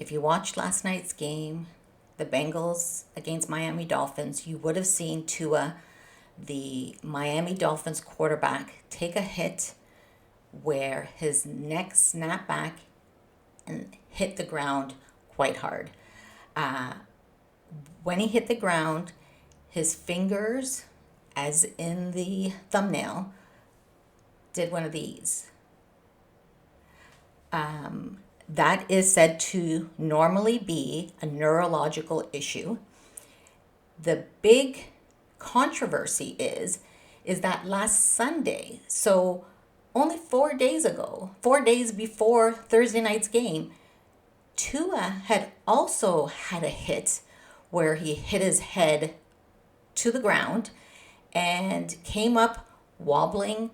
If you watched last night's game, the Bengals against Miami Dolphins, you would have seen Tua, the Miami Dolphins quarterback, take a hit where his neck snapped back and hit the ground quite hard. Uh, when he hit the ground, his fingers, as in the thumbnail, did one of these. That is said to normally be a neurological issue. The big controversy is that last Sunday, so only 4 days ago, 4 days before Thursday night's game, Tua had also had a hit where he hit his head to the ground and came up wobbling,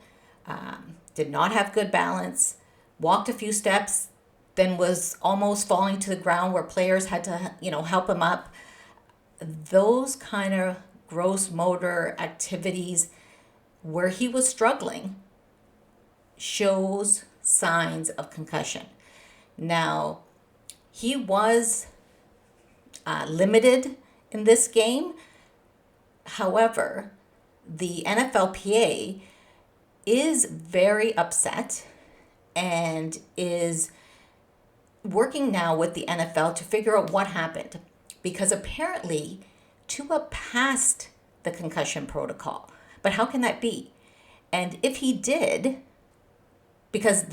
did not have good balance, walked a few steps, then was almost falling to the ground where players had to, help him up. Those kind of gross motor activities where he was struggling shows signs of concussion. Now, he was limited in this game. However, the NFLPA is very upset and is working now with the NFL to figure out what happened, because apparently Tua passed the concussion protocol. But how can that be? And if he did, because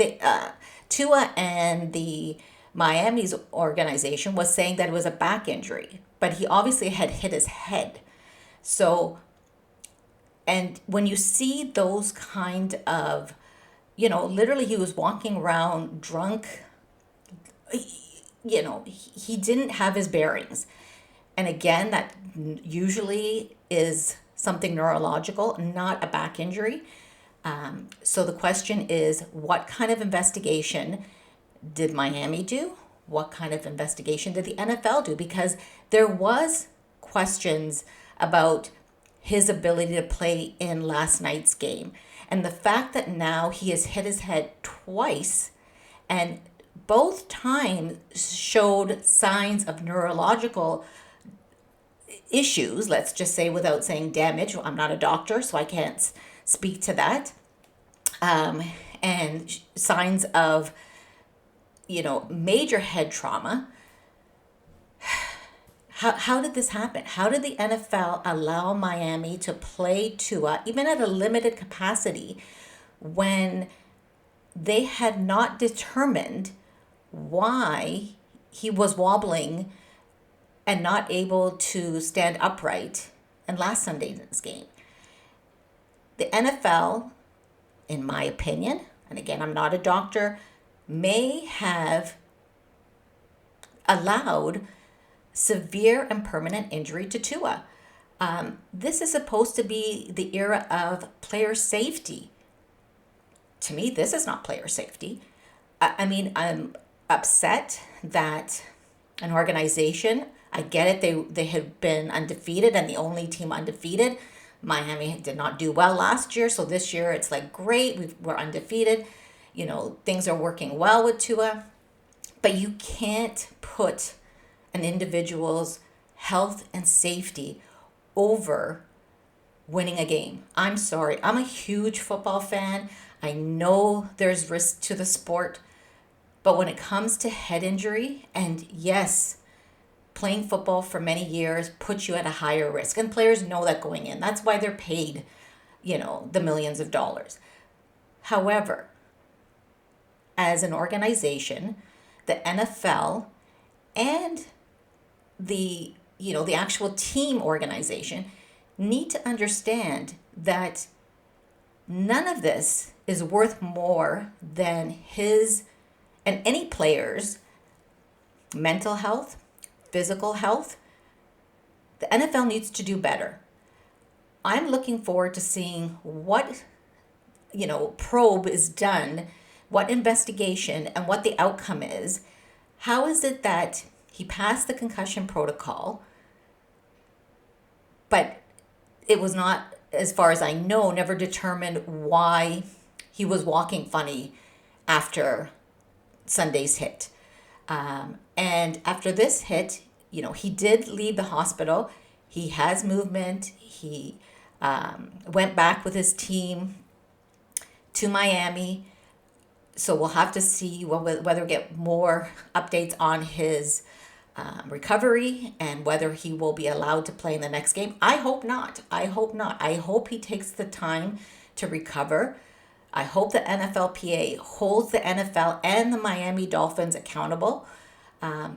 Tua and the Miami's organization was saying that it was a back injury, but he obviously had hit his head. So, and when you see those kind of, literally he was walking around drunk, he didn't have his bearings. And again, that usually is something neurological, not a back injury. So the question is, what kind of investigation did Miami do? What kind of investigation did the NFL do? Because there was questions about his ability to play in last night's game. And the fact that now he has hit his head twice, and both times showed signs of neurological issues, let's just say, without saying damage. I'm not a doctor, so I can't speak to that. And signs of, major head trauma. How did this happen? How did the NFL allow Miami to play Tua, even at a limited capacity, when they had not determined why he was wobbling and not able to stand upright in last Sunday's game? The NFL, in my opinion, and again, I'm not a doctor, may have allowed severe and permanent injury to Tua. This is supposed to be the era of player safety. To me, this is not player safety. I'm upset that an organization, I get it, they had been undefeated and the only team undefeated. Miami did not do well last year, so this year it's like, great, we're undefeated. Things are working well with Tua. But you can't put an individual's health and safety over winning a game. I'm sorry. I'm a huge football fan. I know there's risk to the sport. But when it comes to head injury, and yes, playing football for many years puts you at a higher risk. And players know that going in. That's why they're paid, the millions of dollars. However, as an organization, the NFL and the actual team organization need to understand that none of this is worth more than his and any player's mental health, physical health. The NFL needs to do better. I'm looking forward to seeing what probe is done, what investigation, and what the outcome is. How is it that he passed the concussion protocol, but it was not, as far as I know, never determined why he was walking funny after Sunday's hit? And after this hit, he did leave the hospital. He has movement. He went back with his team to Miami. So we'll have to see whether we get more updates on his recovery and whether he will be allowed to play in the next game. I hope not. I hope not. I hope he takes the time to recover. I hope the NFLPA holds the NFL and the Miami Dolphins accountable.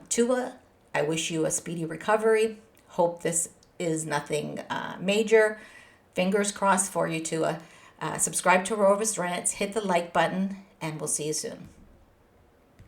Tua, I wish you a speedy recovery. Hope this is nothing major. Fingers crossed for you, Tua. Subscribe to Rovis Rants, hit the like button, and we'll see you soon.